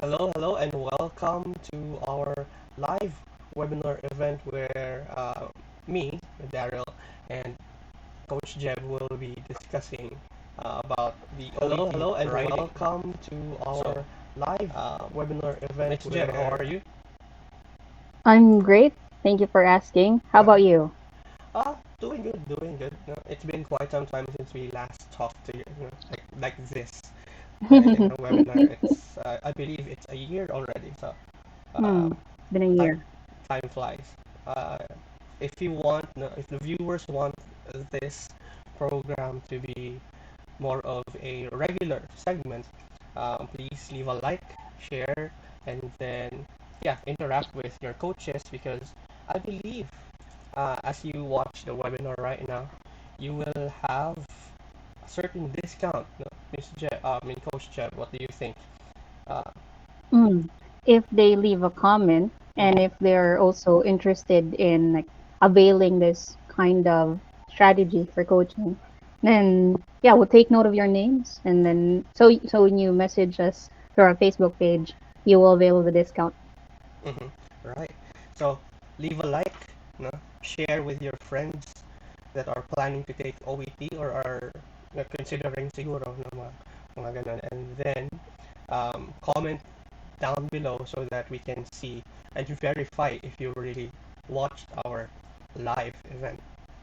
Hello, and welcome to our live webinar event where me, Daryl, and Coach Jeb will be discussing about the OET. Hello, and writing. Welcome to our live webinar event. Miss Jeb, how are you? I'm great. Thank you for asking. How about you? Doing good, doing good. It's been quite some time since we last talked to you, like this in a webinar. I believe it's a year already. So Hmm, um, been a time year. time flies. Uh, if you want, no, if the viewers want this program to be more of a regular segment, please leave a like, share, and then yeah, interact with your coaches because I believe as you watch the webinar right now, you will have a certain discount. No, Coach Jeb, what do you think? Uh, Hmm. If they leave a comment and mhm, if they're also interested in like availing this kind of strategy for coaching, then yeah, we'll take note of your names and then so when you message us through our Facebook page, you will avail the discount. mhm, right. So leave a like, no, share with your friends that are planning to take OET or are considering siguro ng mga ganun. And then comment down below so that we can see and you verify if you really watched our live event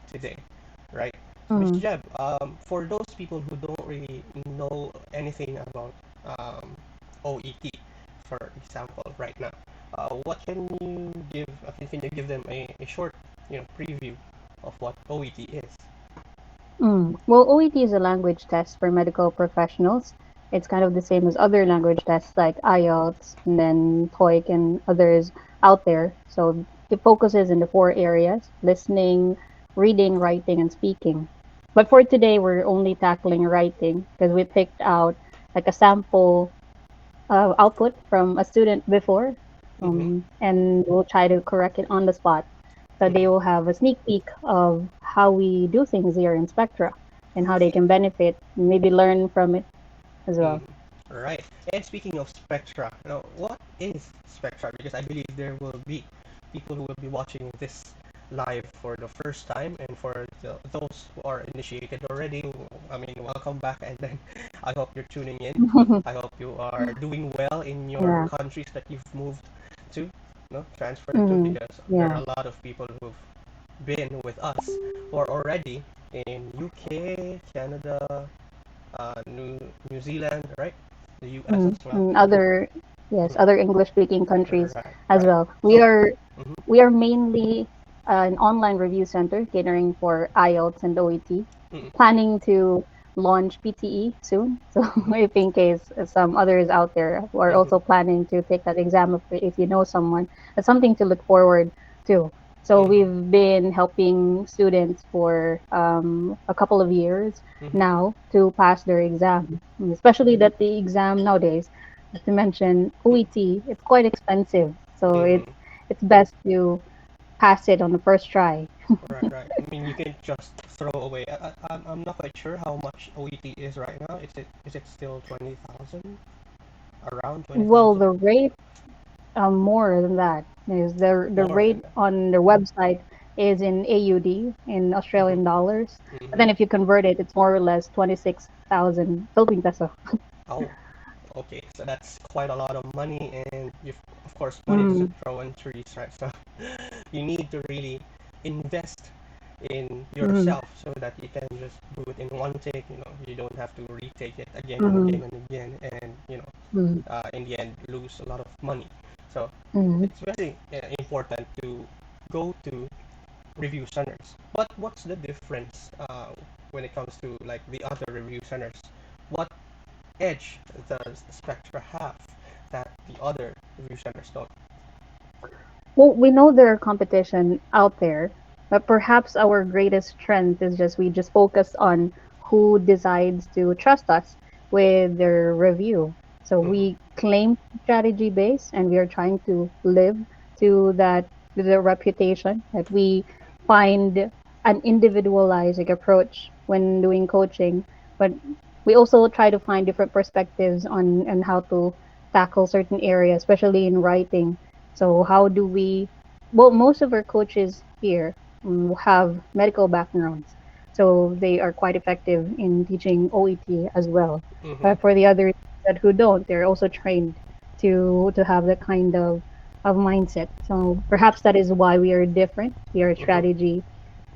today, right? So, Mr. Hmm. Jeb, for those people who don't really know anything about OET, for example, right now, what can you give? Can you give them a short, preview of what OET is? Well, OET is a language test for medical professionals. It's kind of the same as other language tests like IELTS and then TOEIC and others out there. So it focuses in the four areas: listening, reading, writing, and speaking. But for today, we're only tackling writing because we picked out like a sample output from a student before, Mm-hmm. and we'll try to correct it on the spot. So they Mm-hmm. will have a sneak peek of how we do things here in Spectra and how they can benefit, maybe learn from it as well. Right. And speaking of Spectra, what is Spectra? Because I believe there will be people who will be watching this live for the first time, and for those who are initiated already, I mean, welcome back. And then I hope you're tuning in. I hope you are doing well in your Yeah. countries that you've moved to, no, transferred to, Hmm. because there Yeah. are a lot of people who've been with us who are already in UK, Canada, New Zealand, right? The US as well. And other, yes, Mhm. other English speaking countries Right, as right. well. We So, are mhm, we are mainly an online review center catering for IELTS and OET, mhm, planning to launch PTE soon. So mhm, if in case some others out there who are mhm, also planning to take that exam, if you know someone, that's something to look forward to. So mhm, we've been helping students for a couple of years mhm, now to pass their exam, especially that the exam nowadays, as you mentioned, OET, it's quite expensive. So mhm. it's best to pass it on the first try. Right, right. I mean, you can just throw away. I'm not quite sure how much OET is right now. Is it still 20,000? Around Well, 20,000? the rate more than that is the More than rate that. on their website is in AUD in Mhm, Australian dollars. But mhm. then if you convert it, it's more or less 26,000 Philippine peso. Oh, okay. So that's quite a lot of money, and of course, money doesn't Mm, grow on trees, right? So you need to really invest in mm, yourself so that you can just do it in one take. You don't have to retake it again and mm, again and again, and mm, in the end, lose a lot of money. So mm. it's very important to go to review centers. But what's the difference when it comes to like the other review centers? What edge does Spectra have that the other review centers don't? Well, we know there are competition out there, but perhaps our greatest strength is just we just focus on who decides to trust us with their review. So Mm-hmm. we claim strategy base and we are trying to live to the reputation that we find an individualized like, approach when doing coaching, but we also try to find different perspectives on how to tackle certain areas, especially in writing. So how do we? Well, most of our coaches here have medical backgrounds, so they are quite effective in teaching OET as well. Mm-hmm. But for the others that who don't, they're also trained to have that kind of mindset. So perhaps that is why we are different. We are Mm-hmm. strategy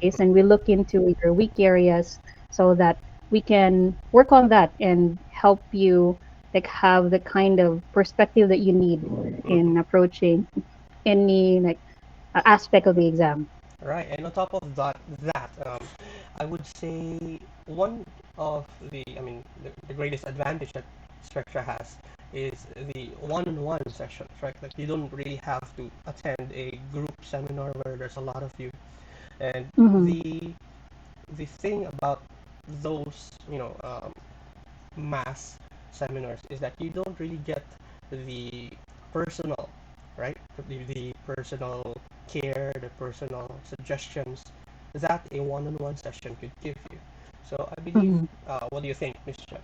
based, and we look into your weak areas so that we can work on that and help you like have the kind of perspective that you need Mm-hmm. in approaching any like aspect of the exam. Right, and on top of that, I would say one of the greatest advantage that Spectra has is the one-on-one sessions, right? Like you don't really have to attend a group seminar where there's a lot of you. And Mm-hmm. the thing about those, mass seminars is that you don't really get the personal, right? The personal care, the personal suggestions that a one-on-one session could give you. So I believe, Mm-hmm. what do you think, Miss Chen?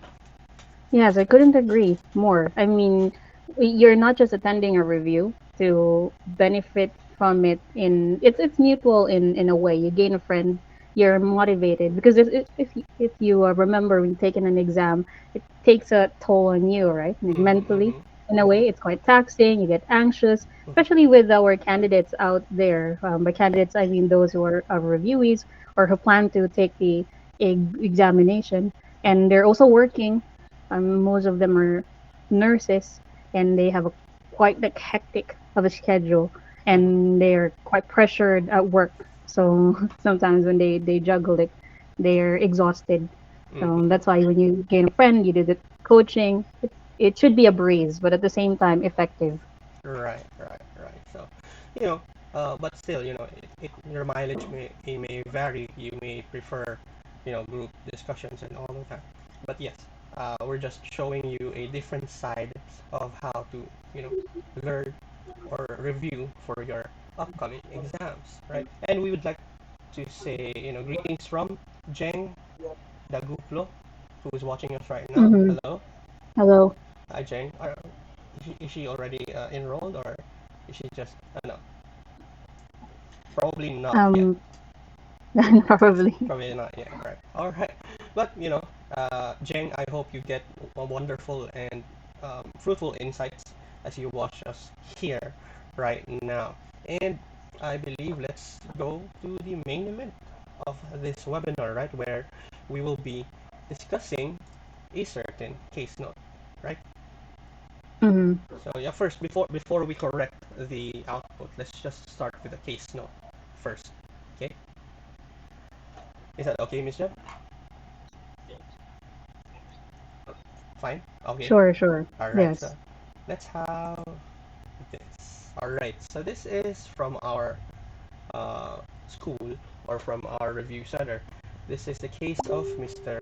Yes, I couldn't agree more. I mean, you're not just attending a review to benefit from it in it's mutual in a way. You gain a friend, you're motivated because if you remember when taking an exam, it takes a toll on you, right? Like Mm-hmm, mentally, mm-hmm, in a mm-hmm, way, it's quite taxing. You get anxious, especially with our candidates out there. By candidates, I mean those who are reviewees or who plan to take the examination, and they're also working. Most of them are nurses, and they have a quite like hectic of a schedule, mm-hmm, and they are quite pressured at work. So sometimes when they juggle it, they're exhausted. So mm-hmm. that's why when you gain a friend, you do the coaching. It should be a breeze, but at the same time effective. Right, right, right. So, you know, but still, your mileage may vary. You may prefer, group discussions and all of that. But yes, we're just showing you a different side of how to, learn or review for your upcoming exams, right? And we would like to say, greetings from Jeng Daguplo, who is watching us right now. Mm-hmm. Hello. Hello. Hi, Jane. Is she already enrolled, or is she just, no, probably not yet. Um, probably. Probably not yet, right? All right. But, Jane, I hope you get a wonderful and fruitful insights as you watch us here right now. And I believe let's go to the main event of this webinar, right? Where we will be discussing a certain case note, right? Mm-hmm. So yeah, first before we correct the output, let's just start with the case note first. Okay, is that okay, Miss Jeb? Fine. Okay. Sure, sure. All right. So Yes. let's have this. All right. So this is from our school or from our review center. This is the case of Mr.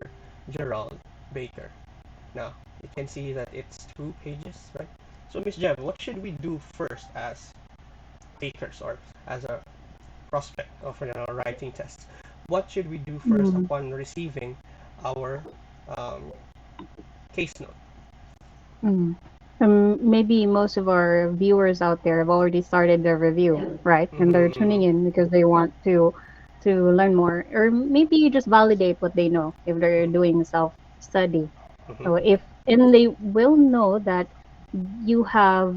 Gerald Baker. Now you can see that it's 2 pages, right? So Miss Jeb, what should we do first as takers or as a prospect of writing tests? What should we do first Mm-hmm. upon receiving our um, case note? Mm. Maybe most of our viewers out there have already started their review, right? And they're Mm-hmm, mm-hmm, tuning in because they want to learn more, or maybe just validate what they know if they're doing self study. mm-hmm, So if and they will know that you have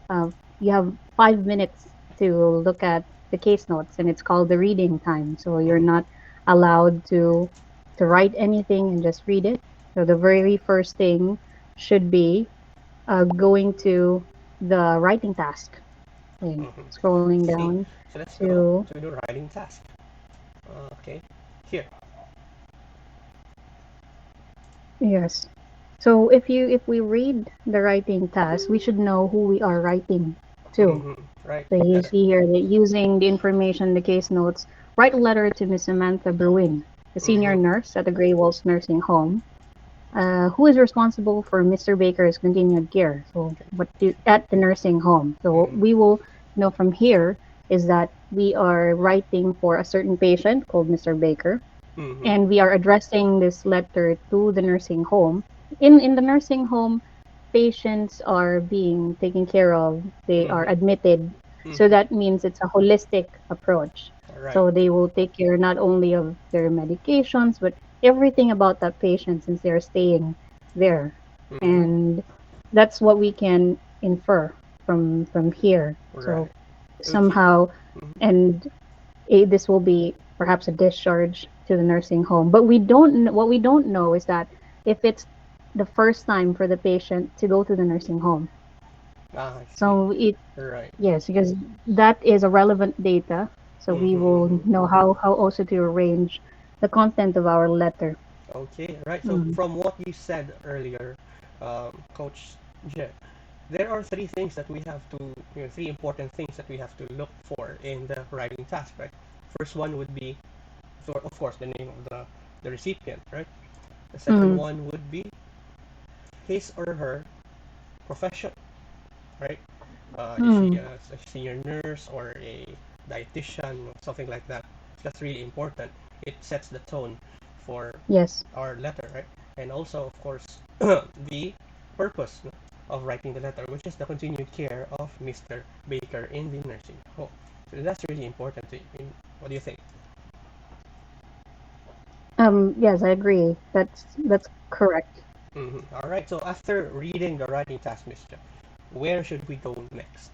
uh, you have 5 minutes to look at the case notes, and it's called the reading time. So you're mm-hmm, not allowed to write anything and just read it. So the very first thing should be going to the writing task. Okay, mm-hmm. scrolling See, down so let's go to to the writing task. Okay, here. yes. So if we read the writing task, we should know who we are writing to. Mm-hmm, right, So you better. see here that using the information in the case notes, write a letter to Miss Samantha Bruin, the senior Mm-hmm, nurse at the Grey Walls Nursing Home, who is responsible for Mr. Baker's continued care. So at the nursing home. So mm-hmm, we will know from here is that we are writing for a certain patient called Mr. Baker, mm-hmm, and we are addressing this letter to the nursing home. In the nursing home, patients are being taken care of, they are Mm-hmm. admitted. So Mm-hmm. that means it's a holistic approach. Right. So they will take care not only of their medications, but everything about that patient since they're staying there. Mm-hmm. And that's what we can infer from here. Right. So Okay. somehow, Mm-hmm. and this will be perhaps a discharge to the nursing home. But what we don't know is that if it's the first time for the patient to go to the nursing home. Ah, I see. So it Right. yes, because that is a relevant data. So we Mm-hmm. will Mm-hmm. know how also to arrange the content of our letter. Okay. Right. So Mm. from what you said earlier, Coach J, there are three things that we have to, three important things that we have to look for in the writing task, right? First one would be, of course, the name of the recipient, right? The second Mm. one would be his or her profession, right? Is he Mm. a senior nurse or a dietitian, something like that? That's really important. It sets the tone for Yes. our letter, right? And also, of course, the purpose of writing the letter, which is the continued care of Mr. Baker in the nursing home. So that's really important. What do you think? Yes, I agree. That's correct. All right. So after reading the writing task, Mr. Where should we go next?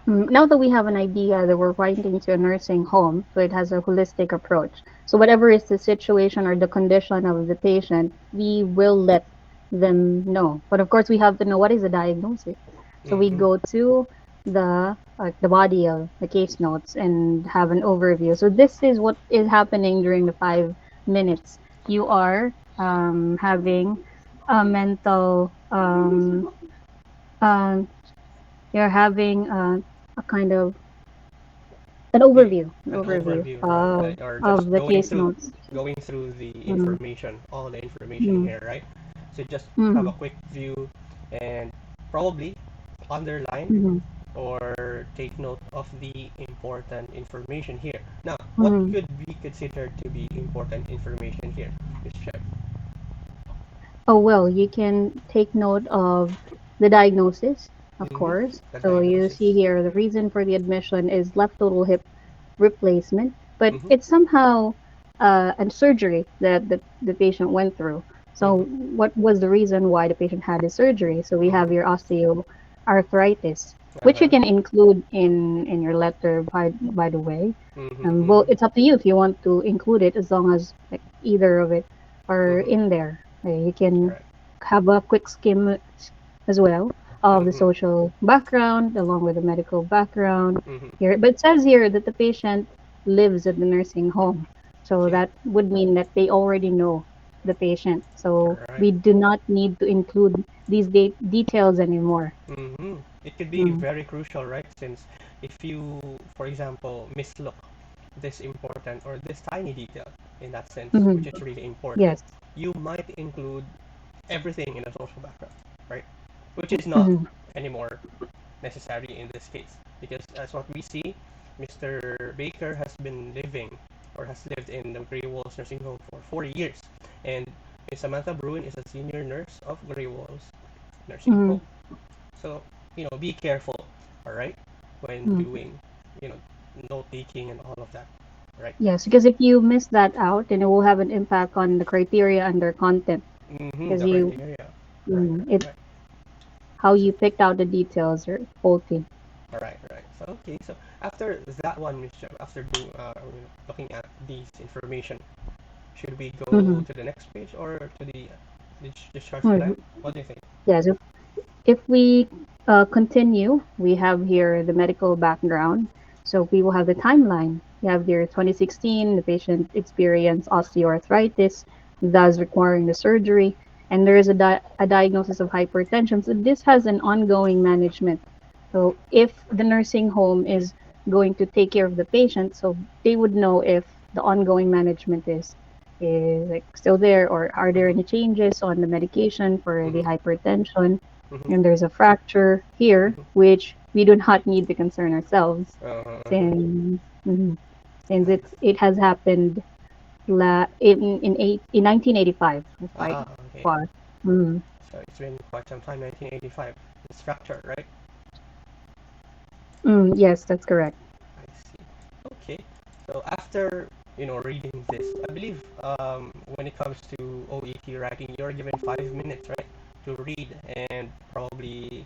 Now that we have an idea that we're writing to a nursing home, so it has a holistic approach. So whatever is the situation or the condition of the patient, we will let them know. But of course, we have to know what is the diagnosis. So we Mm-hmm. go to the body of the case notes and have an overview. So this is what is happening during the 5 minutes. You are having a mental um, you're having a kind of Yeah, an an overview overview, right? Or of just the case notes. going through the Mm, information, all the information mm, here, right? So just have a mm, quick view and probably underline mm, or take note of the important information here. Now, what mm. could be considered to be important information here, Ms. Chef? Oh, well, you can take note of the diagnosis, of Mm-hmm. course. The So you see diagnosis. here the reason for the admission is left total hip replacement, but Mm-hmm. it's somehow a surgery that the patient went through. So Mm-hmm. what was the reason why the patient had the surgery? So we have Mm-hmm. your osteoarthritis, which you Uh-huh. can include in your letter by the way. Mm-hmm. Well, Mm-hmm. it's up to you if you want to include it as long as like either of it are Mm-hmm. in there. You can Right. have a quick skim as well of the Mm-hmm. social background along with the medical background Mm-hmm. here. But it says here that the patient lives at the nursing home. So Okay. that would mean that they already know the patient. So All right. we do not need to include these details anymore. Mm-hmm. It could be Mm, very crucial, right? Since if you, for example, mislook this important or this tiny detail in that sense, which mhm. is really important, Yes. you might include everything in a social background, right? Which is not Mhm. anymore necessary in this case. Because as what we see, Mr. Baker has been living or has lived in the Grey Walls Nursing Home for 40 years. And Ms. Samantha Bruin is a senior nurse of Grey Walls Nursing Mhm. Home. So, be careful, all right, when Mhm. doing, you know, note taking and all of that, right? Yes, because if you miss that out, then it will have an impact on the criteria and their content. Mm-hmm, Because the criteria. Right, it right. how you picked out the details are faulty. All right, right. So, okay, so after that one, Miss Jam, after looking at these information, should we go Mhm. to the next page or to the discharge plan? Mm, What do you think? yes, if we continue, we have here the medical background. So we will have the timeline. You have here 2016, the patient experienced osteoarthritis, thus requiring the surgery, and there is a diagnosis of hypertension. So this has an ongoing management. So if the nursing home is going to take care of the patient, so they would know if the ongoing management is like still there or are there Mm-hmm, any changes on the medication for the mm-hmm, hypertension, mm-hmm, and there's a fracture here, mm-hmm. which we do not need to concern ourselves Uh-huh. since mhm, since it has happened in 1985, quite Ah, okay. far. Mm. So it's been quite some time, 1985. Instructor, right? Yes, that's correct. I see. Okay. So after reading this, I believe when it comes to OET writing, you're given 5 minutes, right, to read and probably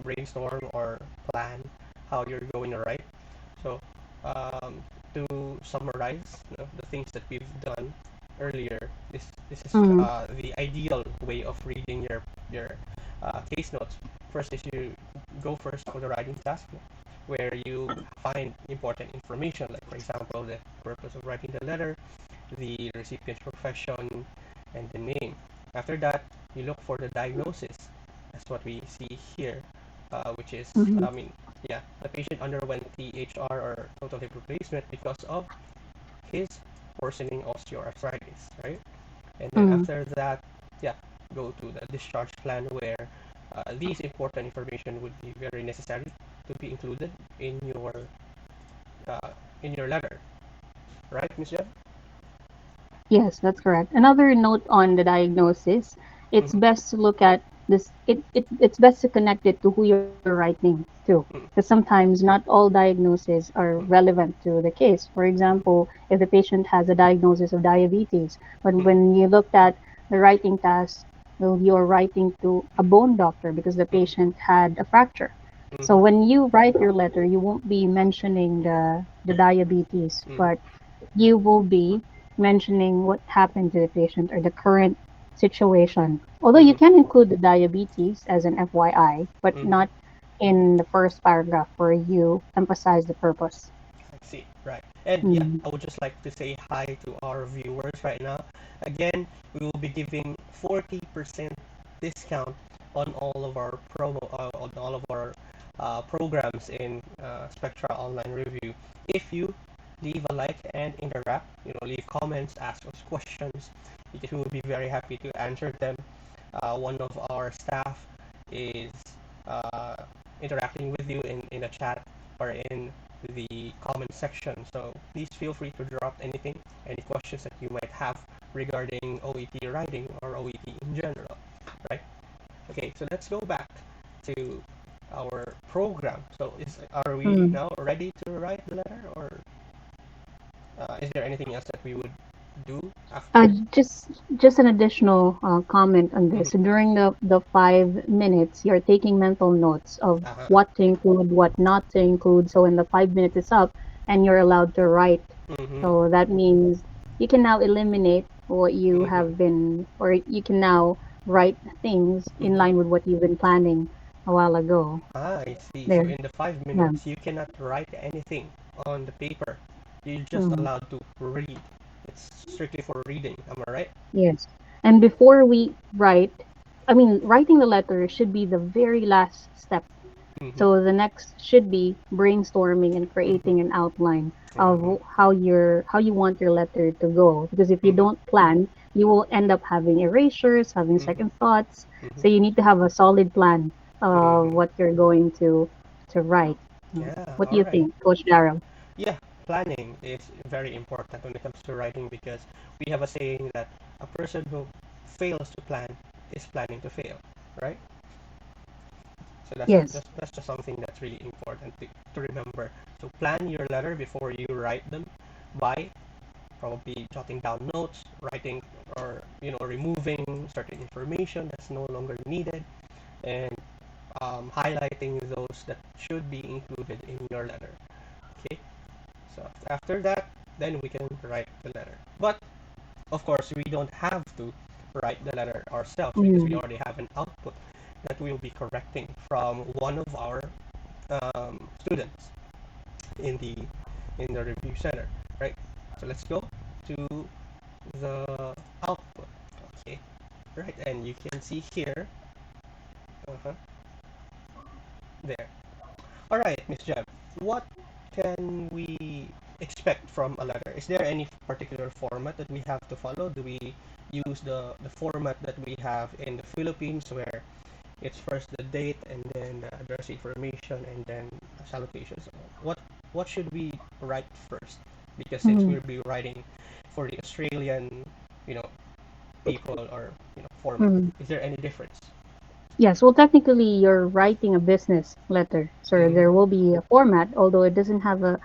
brainstorm or plan how you're going to write. So to summarize the things that we've done earlier, this is Mm, the ideal way of reading your case notes. First is you go first for the writing task, where you find important information, like for example the purpose of writing the letter, the recipient's profession, and the name. After that, you look for the diagnosis. That's what we see here, which is, mhm, yeah, the patient underwent THR or total hip replacement because of his worsening osteoarthritis, right? And then mm. after that, yeah, go to the discharge plan where these important information would be very necessary to be included uh, in your letter, right, Miss Jeff? Yes, that's correct. Another note on the diagnosis, it's Mm-hmm. best to look at this, it's best to connect it to who you're writing to. Because sometimes not all diagnoses are Mm-hmm. relevant to the case. For example, if the patient has a diagnosis of diabetes, but when you looked at the writing task, well, you're writing to a bone doctor because the patient had a fracture. So Mm-hmm. when you write your letter, you won't be mentioning the diabetes, Mm-hmm. but you will be mentioning what happened to the patient or the current situation. Although you Mm-hmm. can include the diabetes as an FYI, but Mm-hmm. not in the first paragraph where you emphasize the purpose. I see. Right. And yeah, Mm, I would just like to say hi to our viewers right now. Again, we will be giving 40% discount on all of our on all of our programs in Spectra Online Review. If you leave a like and interact, leave comments, ask us questions, because we will be very happy to answer them. One of our staff is uh, interacting with you in a chat or in the comment section. So please feel free to drop anything, any questions that you might have regarding OET writing or OET in general, right? Okay, so let's go back to our program. So are we mm. now ready to write the letter, or is there anything else that we would do Uh, after? just an additional comment on Mm-hmm. this. During the 5 minutes, you're taking mental notes of Uh-huh. what to include, what not to include. So when the 5 minutes is up, and you're allowed to write, Mm-hmm. so that means you can now eliminate what you Mm-hmm. have been, or you can now write things in Mm-hmm. line with what you've been planning a while ago. Ah, I see. So There, in the five yeah. minutes, you cannot write anything on the paper. You're just Mm. allowed to read. It's strictly for reading. Am I right? Yes. And before we write, I mean, writing the letter should be the very last step. Mm-hmm. So the next should be brainstorming and Mm-hmm. creating an outline Mm-hmm. of how you want your letter to go. Because if you Mm-hmm. don't plan, you will end up having erasures, having Mm-hmm. second thoughts. Mm-hmm. So you need to have a solid plan of Mm-hmm. what you're going to write. Yeah. What do All you right. think, Coach Daryl? Yeah. Planning is very important when it comes to writing because we have a saying that a person who fails to plan is planning to fail, right? So Yes. that's just something that's really important to remember. So plan your letter before you write them by probably jotting down notes, writing or removing certain information that's no longer needed, and highlighting those that should be included in your letter. Okay, so after that, then we can write the letter. But of course, we don't have to write the letter ourselves because we Mm, already have an output that we'll be correcting from one of our students in the review center, right? So let's go to the output. Okay, right, and you can see here. Uh-huh, there. All right, Miss Jeb, what can we expect from a letter? Is there any particular format that we have to follow? Do we use the format that we have in the Philippines where it's first the date and then the address information and then salutations? What should we write first? Because since mm, we'll be writing for the Australian, you know, people or format, mm. is there any difference? Yes, well, technically, you're writing a business letter, so Mm-hmm. there will be a format, although it doesn't have a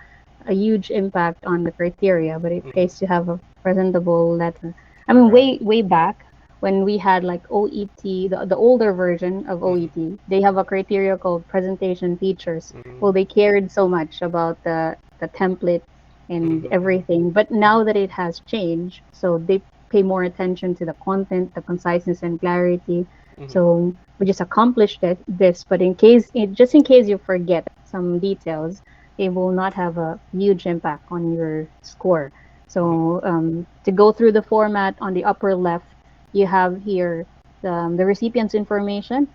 huge impact on the criteria, but it pays Mm-hmm. to have a presentable letter. I mean, Right. way back when we had like OET, the older version of Mm-hmm. OET, they have a criteria called presentation features. Mm-hmm. Well, they cared so much about the template and Mm-hmm. everything, but now that it has changed, so they pay more attention to the content, the conciseness and clarity. Mm-hmm. So we just accomplished this, but just in case you forget some details, it will not have a huge impact on your score. Mm-hmm. So to go through the format on the upper left, you have here the recipient's information.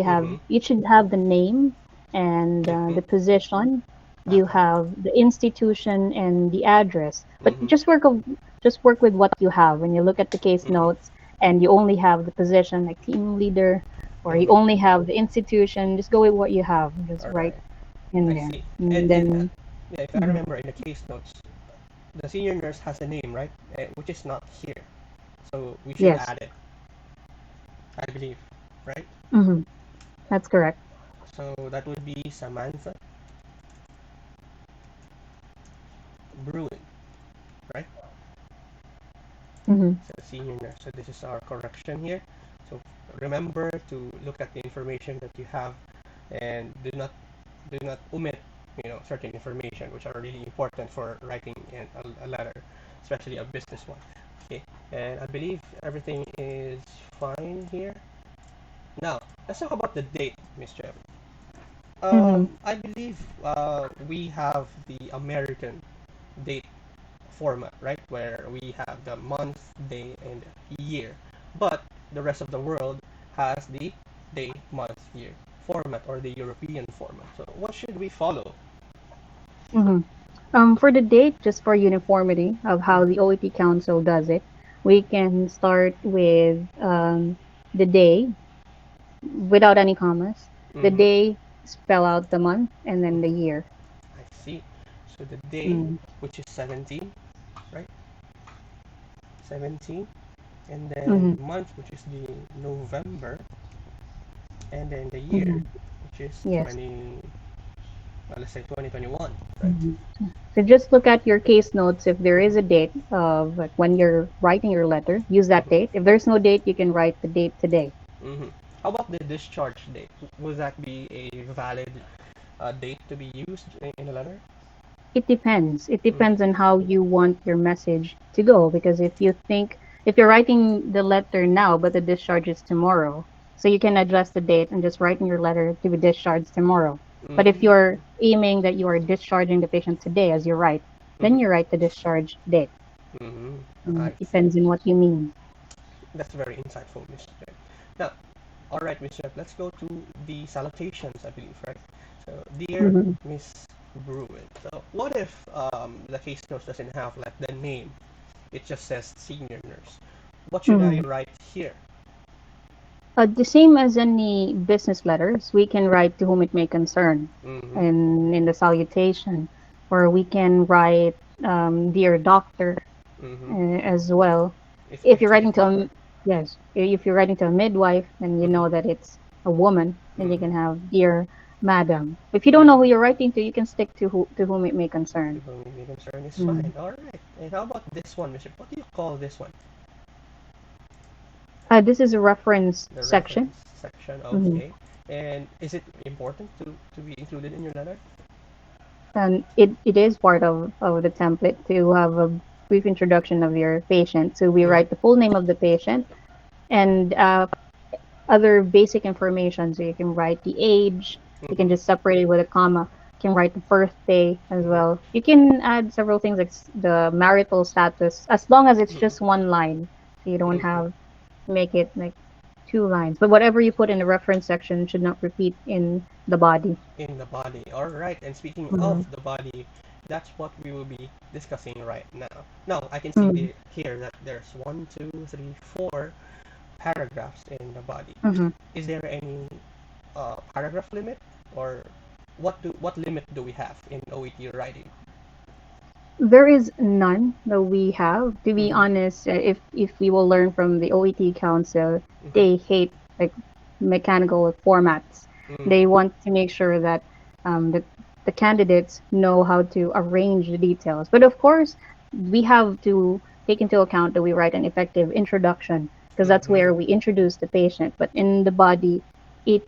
Mm-hmm. You should have the name and Mm-hmm. the position. You Uh-huh. have the institution and the address. But Mm-hmm. just work with what you have. When you look at the case Mm-hmm. notes and you only have the position like team leader, or you Mm-hmm. only have the institution, just go with what you have. Just All write right. in I there. see. And And if then, yeah, if I mhm, remember in the case notes, the senior nurse has a name, right? Which is not here. So we should yes, add it, I believe, right? hmm, that's correct. So that would be Samantha Bruin, right? Hmm. So senior nurse. So this is our correction here. So remember to look at the information that you have and do not omit certain information which are really important for writing a letter, especially a business one. Okay, and I believe everything is fine here. Now let's talk about the date, Miss Jeff. Hmm. I believe we have the American date format, right? Where we have the month, day, and year. But the rest of the world has the day, month, year format or the European format. So what should we follow? Hmm. For the date, just for uniformity of how the Mm-hmm. OET Council does it, we can start with the day without any commas. The Mm-hmm. day, spell out the month, and then the Mm-hmm. year. I see. So the day, Mm. which is 17, right? 17, and then Hmm. the month, which is the November, and then the year, Hmm. which is Yes. 20, let's say 2021, right? Hmm. So just look at your case notes. If there is a date of like when you're writing your letter, use that date. If there's no date, you can write the date today. Mm-hmm. How about the discharge date? Would that be a valid date to be used in a letter? It depends. It depends Mm-hmm. on how you want your message to go. Because if you're writing the letter now, but the discharge is tomorrow, so you can adjust the date and just write in your letter to be discharged tomorrow. But if Mm-hmm. you're aiming that you are discharging the patient today as you write, then Mm-hmm. you write the discharge date. Mm-hmm. I It see. depends on what you mean. That's very insightful, Mr. Jeff. Now, all right, Mr. Jeff, let's go to the salutations, I believe, right? So, dear Hmm. Miss Bruin. So, what if the case notes doesn't have like the name? It just says senior nurse. What should I Hmm. write here? The same as any business letters, we can write to whom it may concern Mm-hmm. and in the salutation, or we can write dear doctor Mm-hmm. as well. If If you're it's writing to a, yes, if you're writing to a midwife and you know mm-hmm. that it's a woman, then you Mm-hmm. can have dear madam. If you don't know who Mm-hmm. you're writing to, you can stick to whom it may concern. To whom it may concern is fine. Mm. All right. And how about this one, Mr. What do you call this one? This is a reference The section. reference section. Hmm. Okay. And is it important to be included in your letter? And it is part of the template to have a brief introduction of your patient. So we Mm-hmm. write the full name of the patient and other basic information. So you can write the age, you can Mm-hmm. just separate it with a comma. You can write the birthday as Mm-hmm. well. You can add several things like the marital status, as long as it's Mm-hmm. just one line. So you don't Mm-hmm. have to make it like two lines. But whatever you put in the reference section should not repeat in the body. In the body. All right. And speaking of Mm-hmm. the body, that's what we will be discussing right now. Now, I can see Mm-hmm. here that there's one, two, three, four paragraphs in the body. Mm-hmm. Is there any paragraph limit, or what limit do we have in OET writing? There is none that we have. To be Mm-hmm. honest, if we will learn from the OET Council, Mm-hmm. they hate like mechanical formats. Mm-hmm. They want to make sure that the candidates know how to arrange the details. But of course, we have to take into account that we write an effective introduction because that's Mm-hmm. where we introduce the patient. But in the body, it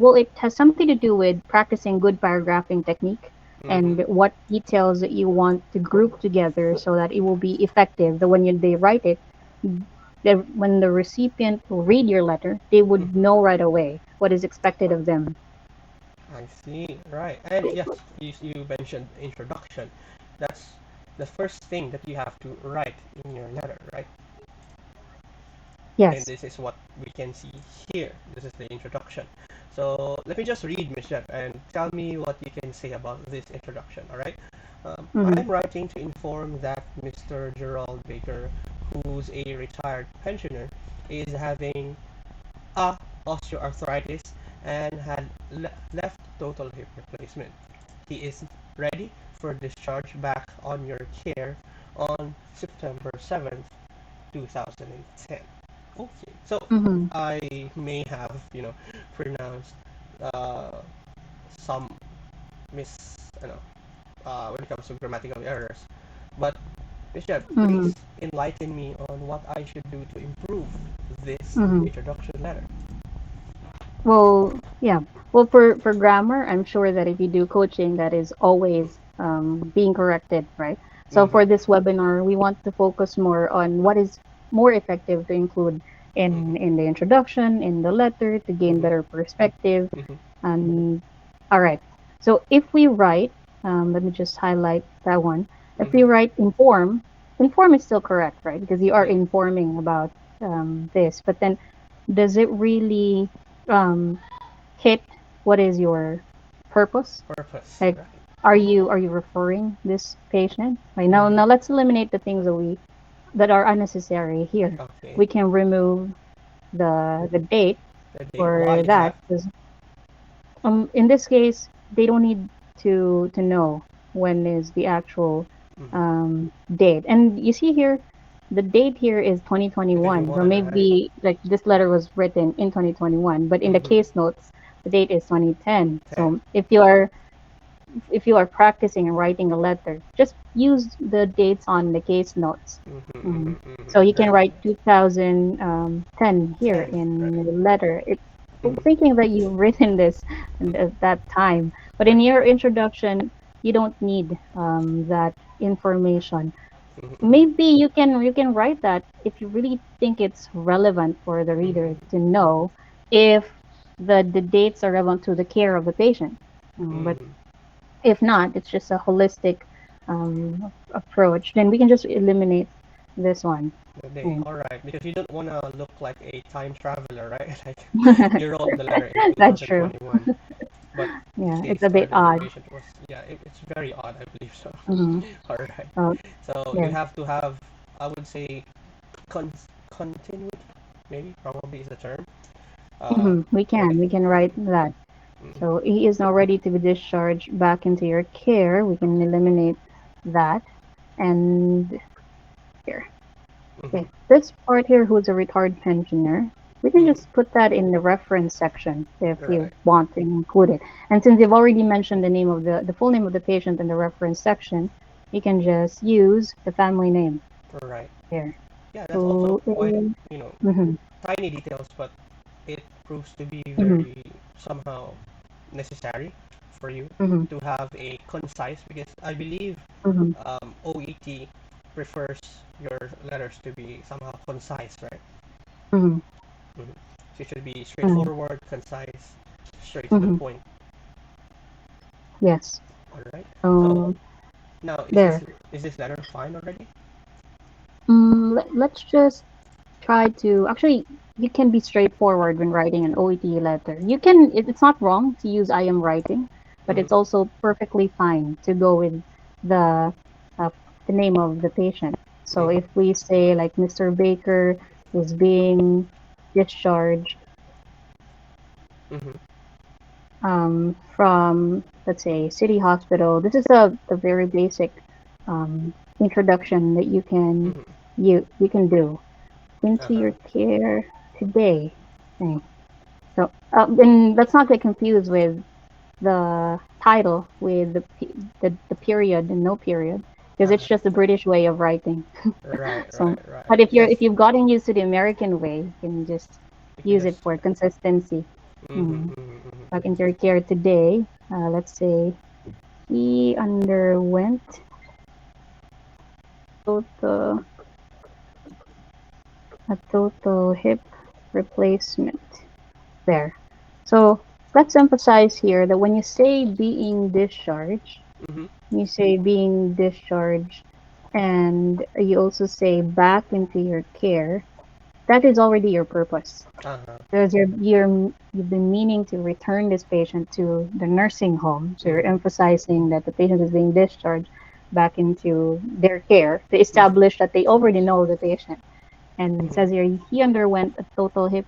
it has something to do with practicing good paragraphing technique Mm-hmm. and what details that you want to group together so that it will be effective. That when they write it, when the recipient will read your letter, they would Mm-hmm. know right away what is expected of them. I see. Right. And yes, you mentioned introduction. That's the first thing that you have to write in your letter, right? And Yes. this is what we can see here. This is the introduction. So let me just read, Miss Jet, and tell me what you can say about this introduction, all right? I Mm-hmm. am writing to inform that Mr. Gerald Baker, who's a retired pensioner, is having a osteoarthritis and had left total hip replacement. He is ready for discharge back on your care on September 7th, 2010. Okay, so Mm-hmm. I may have, pronounced uh, some mis, when it comes to grammatical errors. But Bishop, Mm-hmm. please enlighten me on what I should do to improve this Mm-hmm. introduction letter. Well, yeah. Well, for grammar, I'm sure that if you do coaching, that is always being corrected, right? So Mm-hmm. for this webinar, we want to focus more on what is more effective to include Mm-hmm. in the introduction, in the letter, to gain Mm-hmm. better perspective. Mm-hmm. And all right. So if we write, let me just highlight that one. If we Mm-hmm. write inform is still correct, right? Because you are Mm-hmm. informing about this. But then, does it really um, hit what is your purpose? Purpose, Like, right? are you referring this patient? Right Mm-hmm. now let's eliminate the things that are unnecessary here. Okay. We can remove the date The date. Why for is that that? because in this case they don't need to know when is the actual Mm-hmm. date. And you see here, the date here is 2021. So 21, right? maybe like this letter was written in 2021, but in the Mm-hmm. case notes, the date is 2010. 10. So if you are practicing and writing a letter, just use the dates on the case notes. Mm-hmm. Mhm. Mm-hmm. So Mm-hmm. you can Very write nice. 2010 here 10, right? in the letter. Mm-hmm. Thinking that you've written this at that time, but in Right. your introduction, you don't need that information. Mm-hmm. Maybe you can write that if you really think it's relevant for the reader Mm-hmm. to know if the dates are relevant to the care of the patient. But Mm-hmm. if not, it's just a holistic approach. Then we can just eliminate this one. The day. Mm. All right, because you don't want to look like a time traveler, right? Like you wrote the letter in That's true. 2021, but Yeah, he it's a bit started. The odd. patient was, yeah. It's very odd, I believe so. Hmm. All right. Oh, So you there. have to have, I would say, continuity. Maybe probably is the term. Uh, We when it. can write that. Mm-hmm. So he is now ready to be discharged back into your care. We can eliminate that. And here. Mm-hmm. Okay. This part here, who's a retired pensioner, we can Mm-hmm. just put that in the reference section if you Right. want to include it. And since you've already mentioned the name of the full name of the patient in the reference section, you can just use the family name Right. here. Yeah, that's also Who quite, is, you know, mm-hmm, tiny details, but it proves to be mm-hmm, very somehow necessary for you mm-hmm, to have a concise, because I believe mm-hmm, OET prefers your letters to be somehow concise, right? mm-hmm, Mm-hmm. So it should be mm-hmm, straightforward, concise, straight to the mm-hmm. point. Yes. All right. So So now there. is this letter fine already? Let's just try to actually you can be straightforward when writing an OET letter. It's not wrong to use I am writing, but Mm-hmm. it's also perfectly fine to go with the uh, the name of the patient. So Mm-hmm. if we say like Mr. Baker is being discharged Mm-hmm. from, let's say, City Hospital, this is the very basic um, introduction that Mm-hmm. you can do into Uh-huh. your care today. Okay. So, and let's not get confused with the title with the period and no period, because it's just the British way of writing. Right, So, right, right. but if Yes, you've gotten used to the American way, you can just you can use it just. for consistency. Mm-hmm, Mm. mm-hmm, mm-hmm. Back into your care today, let's say he underwent total a total hip replacement. There. So let's emphasize here that when you say being discharged, Mm-hmm. you say being discharged, and you also say back into your care, that is already your purpose. Uh-huh. Because you've been meaning to return this patient to the nursing home, so you're Mm-hmm. emphasizing that the patient is being discharged back into their care to Mm-hmm. establish that they already know the patient. And it Mm-hmm. says here he underwent a total hip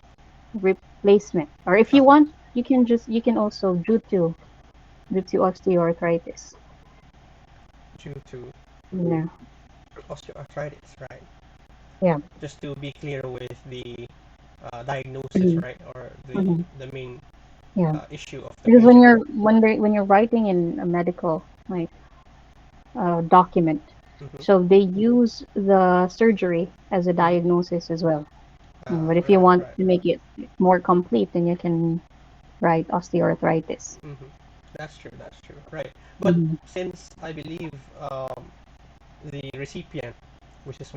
replacement. Or if you Uh-huh. want, you can also due to osteoarthritis. Due to Yeah, osteoarthritis, right? yeah. Just to be clear with the diagnosis, Mhm, right, or mhm, the main yeah. issue of the Because when patient. you're writing in a medical like document, Mm-hmm. so they use the surgery as a Mm-hmm. diagnosis as well. But if you Right, want right. to make it more complete, then you can write osteoarthritis. Mm-hmm. That's true. That's true. Right. But Hmm. since I believe the recipient, which is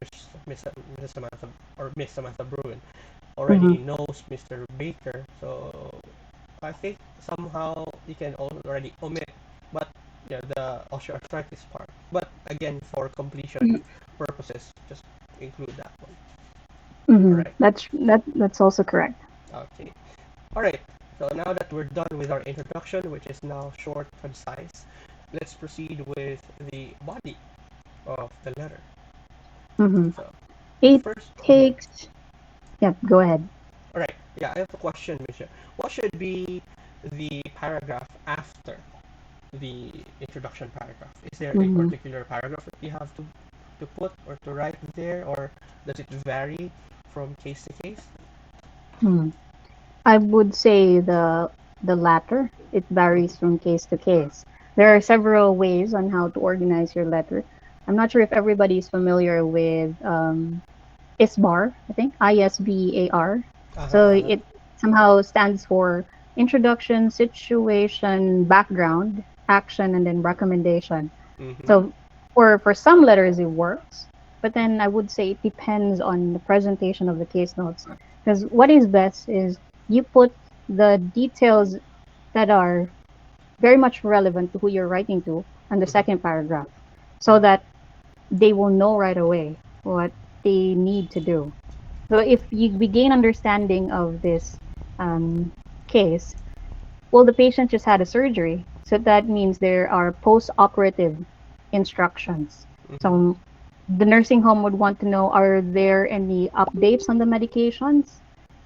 Miss Samantha or Miss Samantha Bruin, already Hmm. knows Mr. Baker, so I think somehow you can already omit, but yeah, the osteoarthritis part. But again, for completion purposes, just include that one. All Hmm. right. That's also correct. Okay. All right. So now that we're done with our introduction, which is now short, concise, let's proceed with the body of the letter. Hmm. So the It first. Mhm. takes. Yeah, go ahead. All right. Yeah, I have a question, Misha. What should be the paragraph after the introduction paragraph? Is there a Hmm. particular paragraph that you have to put or to write there, or does it vary from case to case? Hmm. I would say the latter. It varies Mm-hmm. from case to case. There are several ways on how to organize your letter. I'm not sure if everybody is familiar with ISBAR, I think, ISBAR. Uh-huh, So uh-huh. it somehow stands for introduction, situation, background, action, and then recommendation. Mm-hmm. So for some letters it works, but then I would say it depends on the presentation of the case notes. Because what is best is you put the details that are very much relevant to who you're writing to on the Mm-hmm. second paragraph, so Mm-hmm. that they will know right away what they need to do. So if you begin understanding of this um, case, well, the patient just had a surgery, so that means there are post-operative instructions. Mm-hmm. So the nursing home would want to know, are there any updates on the medications?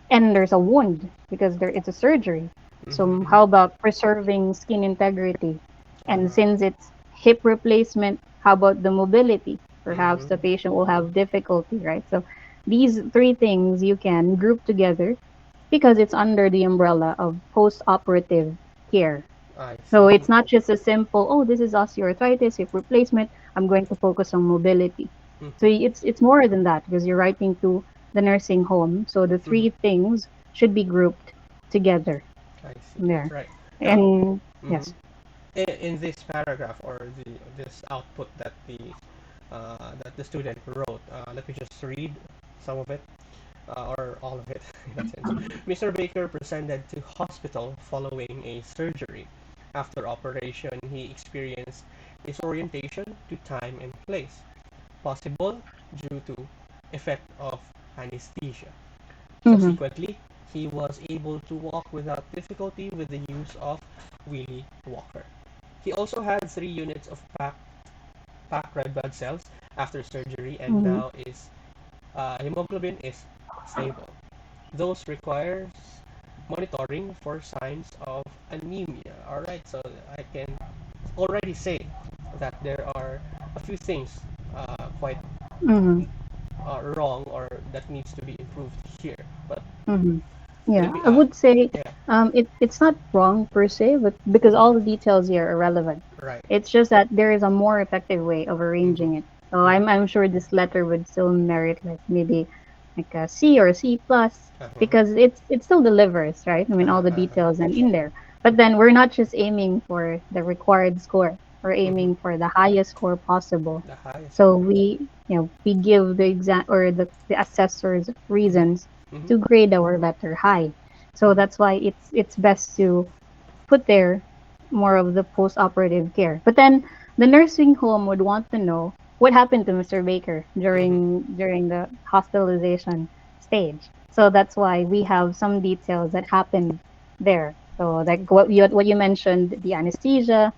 And there's a wound because there it's a surgery. So Mm-hmm. how about preserving skin integrity? And Uh-huh. since it's hip replacement, how about the mobility? Perhaps Mm-hmm. the patient will have difficulty, right? So these three things you can group together because it's under the umbrella of post-operative care. I So see. it's not just a simple, oh, this is osteoarthritis, hip replacement. I'm going to focus on mobility. So Mm-hmm. it's more than that because you're writing to the nursing home. So the Mm-hmm. three things should be grouped together I see. there. Right. Now, And mm-hmm. yes. In this paragraph or this output that the student wrote, let me just read some of it. Or all of it in that sense. Mr. Baker presented to hospital following a surgery. After operation, he experienced disorientation to time and place, possible due to effect of anesthesia. Mm-hmm. Subsequently, he was able to walk without difficulty with the use of wheelie walker. He also had 3 units of packed red blood cells after surgery and Mm-hmm. now is hemoglobin is stable. Those requires monitoring for signs of anemia. All right, so I can already say that there are a few things quite Mm-hmm. wrong or that needs to be improved here. But Mm-hmm. Would it Yeah, be I would say yeah, it's not wrong per se, but because all the details here are relevant. right. It's just that there is a more effective way of Mm-hmm. arranging it. So Mm-hmm. I'm sure this letter would still merit like maybe like a C or a C plus Uh-huh. because it still delivers, right? I mean all Uh-huh. the Uh-huh. details and in there. But then we're not just aiming for the required score. We're Mm-hmm. aiming for the highest score possible. The highest So score. we give the exam or the assessors reasons Mm-hmm. Mm-hmm. to grade our letter high. So Mm-hmm. that's why it's best to put there more of the post-operative care. But then the nursing home would want to know what happened to Mr. Baker Mm-hmm. during the hospitalization stage. So that's why we have some details that happened there. So like what you mentioned, the anesthesia,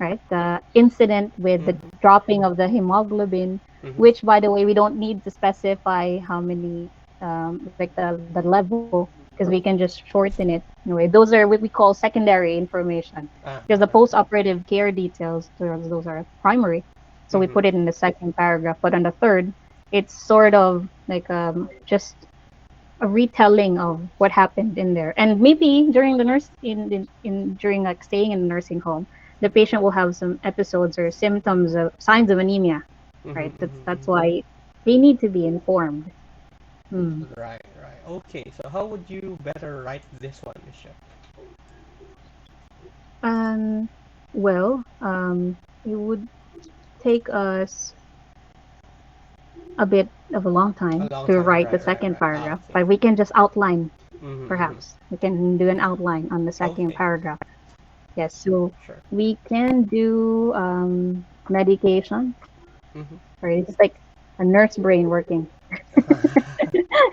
right? The incident with the Mm-hmm. dropping of the hemoglobin, Mm-hmm. which by the way we don't need to specify how many like the level because we can just shorten it. Anyway, those are what we call secondary information because the Uh-huh. post-operative care details, those are primary. So we Mm-hmm. put it in the second paragraph, but on the third, it's sort of like just a retelling of what happened in there. And maybe during the nurse in during like staying in the nursing home, the patient will have some episodes or symptoms of signs of anemia, Mm-hmm. right? That's Mm-hmm. why they need to be informed. Hmm. Right, right. Okay, so how would you better write this one, Michelle? Um, well, it would take us a bit of a long A time long to time. write the Right, right, second right. paragraph, Okay. but we can just outline, Mm-hmm. Mm-hmm. perhaps. We can do an outline on the second Okay. paragraph. Yes, so Sure. we can do medication, Mm-hmm. or it's like a nurse brain working.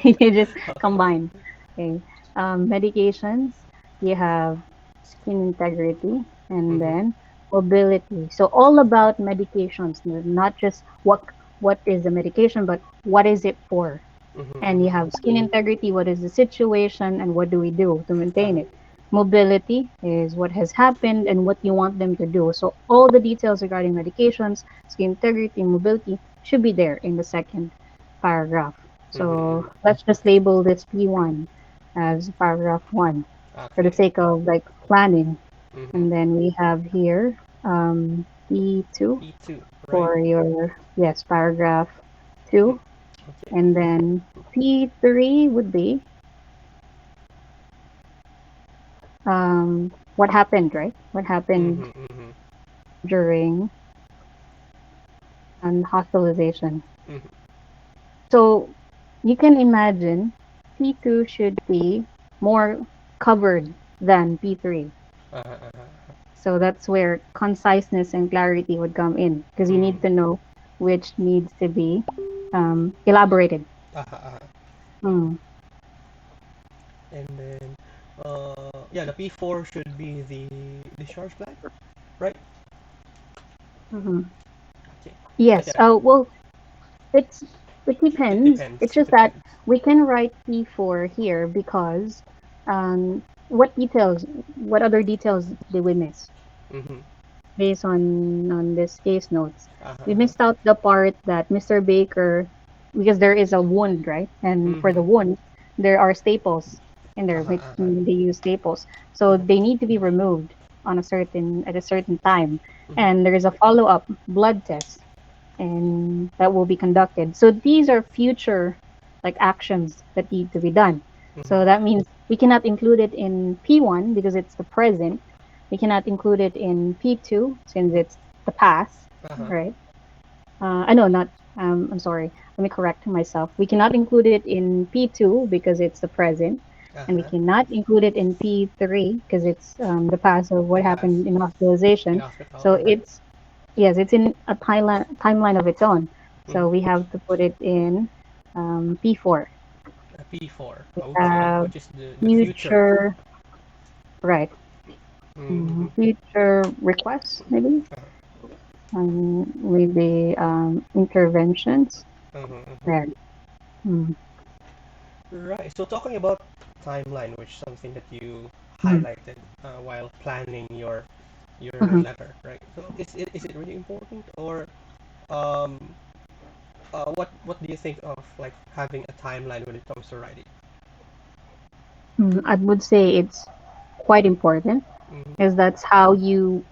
You just Okay. combine. Okay. Medications, you have skin integrity, and Mm-hmm. then mobility. So all about medications, not just what is the medication, but what is it for? Mm-hmm. And you Mm-hmm. have skin integrity, what is the situation, and what do we do to maintain Uh-huh. it? Mobility is what has happened and what you want them to do. So all the details regarding medications, skin integrity, mobility should be there in the second paragraph. Mm-hmm. So Mm-hmm. let's just label this P1 as paragraph 1 for the Okay. sake of like planning. Mm-hmm. And then we have here P2 P2, right? for your, yes, paragraph 2. Okay. And then P3 would be what happened, right? What happened Mm-hmm. Mm-hmm. during hospitalization. Mm-hmm. So you can imagine P2 should be more covered than P3. Uh-huh. Uh-huh. So that's where conciseness and clarity would come in because you Mm-hmm. need to know which needs to be elaborated. Uh-huh. Uh-huh. Mm. And then, yeah, the P4 should be the discharge plan, right? Hmm. Okay. I Yes. get it. Well, it's it It depends. depends. It's It just that depends. we can write P4 here because what other details did we miss Mm-hmm. based on this case notes? Uh-huh. We Uh-huh. missed out the part that Mr. Baker, because there is a wound, right? And for Mm-hmm. the wound, there are staples in there. Uh-huh. Like Uh-huh. they use staples, so they need to be removed at a certain time, Mm-hmm. and there is a follow-up blood test and that will be conducted. So these are future like actions that need to be done. Mm-hmm. So that means we cannot include it in P1 because it's the present. We cannot include it in P2 since Mm-hmm. it's the past, Uh-huh. right? I know not. I'm sorry. Let me correct myself. We cannot include it in P2 because it's the present, and we Uh-huh. cannot include it in P3 because it's the past of The what past happened in in hospitalization. hospital. So Uh-huh. yes, it's in a timeline of its own. Mm-hmm. So we have to put it in P4. P4. We Okay, have which is the future. future, right? Mm-hmm. Future requests, maybe, maybe interventions. Mm-hmm. Mm-hmm. There. Mm, Right. So talking about timeline, which is something that you mm, highlighted while planning your mhm. letter, right? So is it really important, or um, what do you think of like having a timeline when it comes to writing? I would say it's quite important, Mm-hmm. because that's how you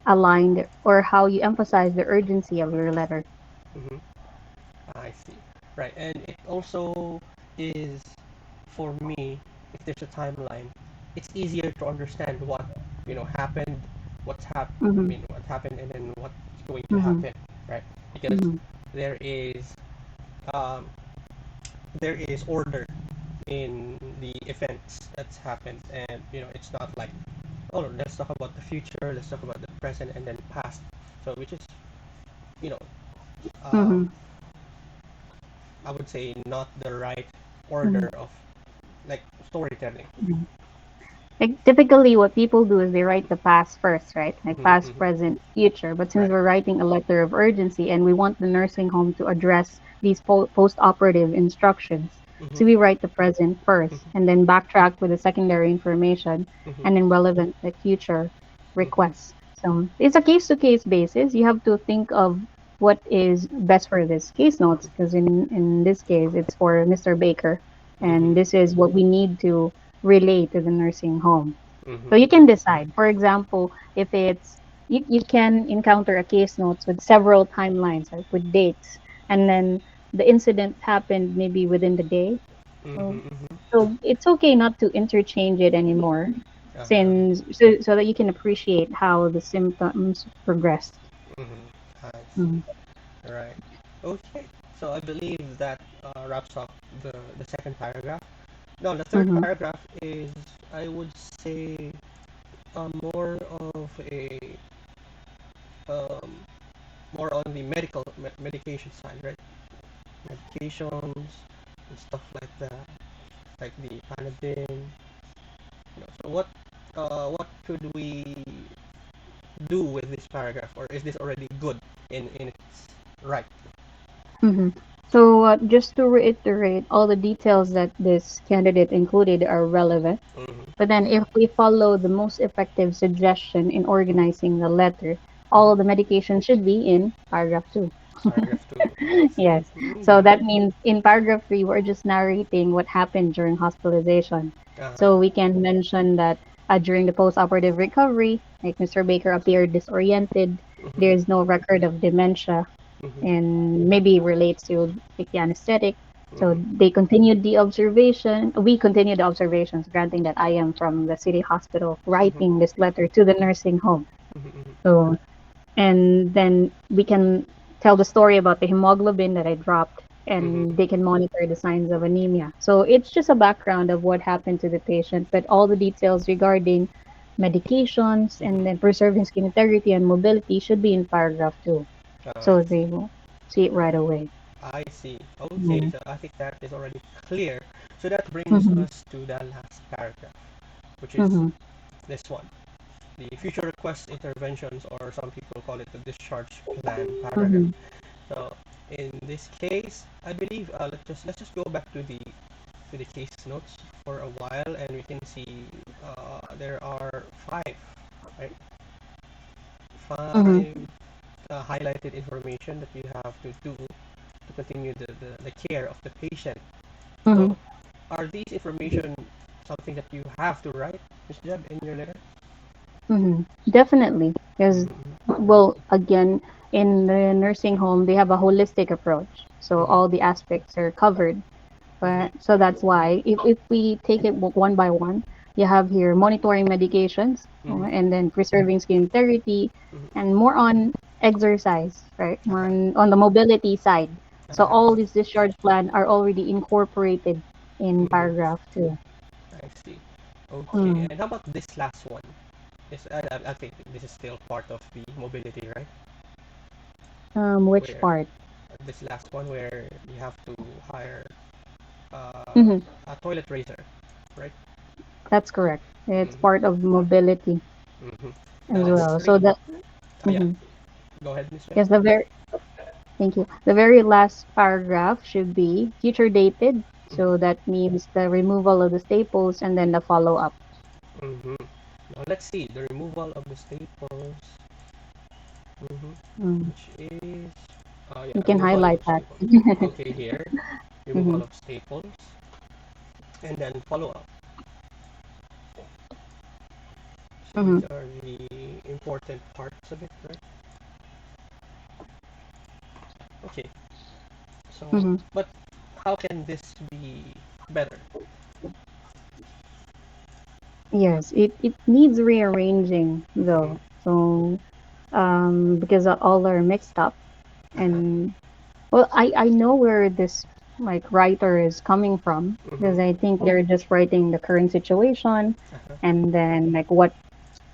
align or how you emphasize the urgency of your letter. Mm-hmm. I see. Right, and it also is for me, if there's a timeline, it's easier to understand what happened, I Mm-hmm. mean, what happened, and then what's going to Mm-hmm. happen, right? Because Mm-hmm. there is um, there is order in the events that's happened, and it's not like, oh, let's talk about the future, let's talk about the present, and then past. So which is, you know, um, Mm-hmm. I would say not the right Mm-hmm. order of like storytelling. Mm-hmm. Like typically what people do is they write the past first, right? Like Mm-hmm, past, mm-hmm. present, future. But since Right. we're writing a letter of urgency and we want the nursing home to address these post-operative instructions, Mm-hmm, so we write the present first mm-hmm, and then backtrack with the secondary information mm-hmm, and then relevant like future mm-hmm, requests. So it's a case-to-case basis. You have to think of what is best for this case notes, because in this case it's for Mr. Baker, mm-hmm, and this is what we need to relate to the nursing home. mm-hmm, So you mm-hmm. can decide. For example, if it's you can encounter a case notes with several timelines, like with dates, and then the incident happened maybe within the day. Mm-hmm, So, mm-hmm. so it's okay not to interchange it anymore, Uh-huh. since so that you can appreciate how the symptoms progressed. Mm-hmm. I see. Mm-hmm. Right. Okay. So I believe that wraps up the second paragraph. No, the third Mm-hmm. paragraph is, I would say, more of a um, more on the medication side, right? Medications and stuff like that, like the Panadin. So what could we do with this paragraph, or is this already good in its right? Mm-hmm. So just to reiterate, all the details that this candidate included are relevant. Mm-hmm. But then, if we follow the most effective suggestion in Mm-hmm. organizing the letter, Mm-hmm. all the medication should be in paragraph 2. Paragraph 2. I see. Yes. So Mm-hmm. that means in paragraph 3, we're just narrating what happened during hospitalization. Uh-huh. So we can mention that during the post-operative recovery, like Mr. Baker appeared disoriented, Mm-hmm. there's no record of dementia, Mm-hmm. and maybe relates to like the anesthetic. So Mm-hmm. they continued the observation. We continued the observations, granting that I am from the city hospital Mm-hmm. writing this letter to the nursing home. Mm-hmm. So, and then we can tell the story about the hemoglobin that I dropped, Mm-hmm. and they can monitor the signs of anemia. So it's just a background of what happened to the patient, but all the details regarding medications Mm-hmm. and then preserving skin integrity and mobility should be in paragraph 2. I So see. they will see it right away. I see. Okay, Mm-hmm. so I think that is already clear. So that brings Mm-hmm. us to the last paragraph, which is Mm-hmm. this one. The future request interventions, or some people call it the discharge plan paragraph. Mm-hmm. So in this case, I believe let's just go back to the case notes for a while, and we can see there are five, right? Mm-hmm. Five highlighted information that you have to do to continue the care of the patient. Mm-hmm. So are these information something that you have to write, Ms. Jeb, in your letter? Mm-hmm. Definitely. Because, Mm-hmm. well, again, in the nursing home, they have a holistic approach. So Mm-hmm. all the aspects are covered. Mm-hmm. But so that's why if we take it one by one, you have here monitoring medications, Mm-hmm. and then preserving skin integrity, Mm-hmm. and more on exercise, right? More Uh-huh. on the mobility side. So Uh-huh. all these discharge plan are already incorporated in Mm-hmm. paragraph 2. I see. Okay, Mm. and how about this last one? I think this is still part of the mobility, right? Which Where part? this last one, where you have to hire Hmm. a toilet raiser, right? That's correct. It's Mm-hmm. part of mobility Mm-hmm. as Let's well. So read. that, Yeah, mhm. go ahead, Miss Jen. Yes, thank you. The very last paragraph should be future dated. So Mm-hmm. that means the removal of the staples and then the follow up. Mm-hmm. Now let's see the removal of the staples. Mm-hmm. Mm. Which is You yeah, can removal of highlight that. staples. Okay, here Hmm. removal of staples, and then follow up. So Mm-hmm. these are the important parts of it, right? Okay. So, Mm-hmm. but how can this be better? Yes, it needs rearranging Mm-hmm. though. So because all are mixed up. Uh-huh. And well, I know where this like writer is coming from Mm-hmm. because I think they're just writing the current situation Uh-huh. and then like what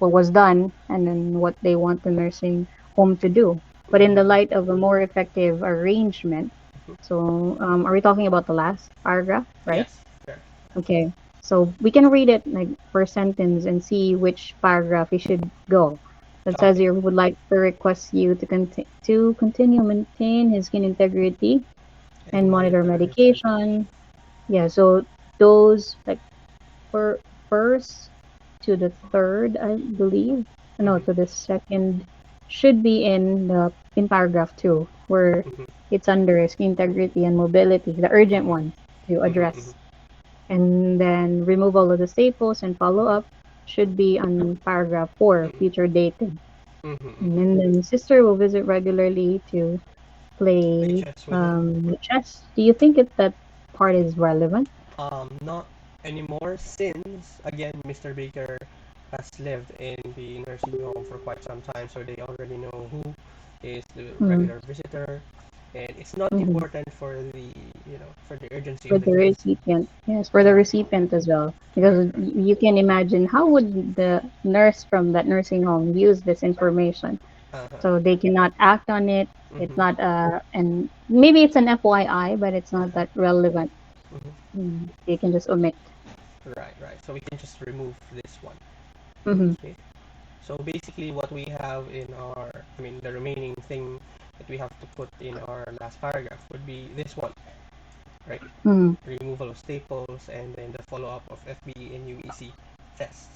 was done and then what they want the nursing home to do. But in the Mm-hmm. light of a more effective arrangement, so are we talking about the last paragraph, right? Yes. Fair. Okay. So we can read it like per sentence and see which paragraph we should go. It says Okay. here we would like to request you to continue maintain his skin integrity And and monitor monitor his medication. medication. Yeah, so those like for first to the third, I believe. No, Mm-hmm. to the second should be in paragraph two, where Mm-hmm. it's under skin integrity and mobility, the urgent Mm-hmm. ones to Mm-hmm. Mm-hmm. address. And then removal of the staples and follow up should be on paragraph four, future dated. Mm-hmm. And Mm-hmm. then the sister will visit regularly to Play play chess with him. chess. Do you think that part is relevant? Not anymore since again Mr. Baker has lived in the nursing home for quite some time, so they already know who is the Mm-hmm. regular visitor, and it's not Mm-hmm. important for the for the urgency For of the the case. recipient, yes, for the Right, recipient as well. right, Because right. you can imagine how would the nurse from that nursing home use this information? Uh-huh. So they cannot act on it. It's Mm-hmm. not and maybe it's an FYI, but it's not Uh-huh. that relevant. Mm-hmm. They can just omit. Right, right. So we can just remove this one. Mm-hmm. Okay. So basically, what we have in our, I mean, the remaining thing that we have to put in our last paragraph would be this one, right? Mm-hmm. Removal of staples and then the follow-up of FBE and UEC tests,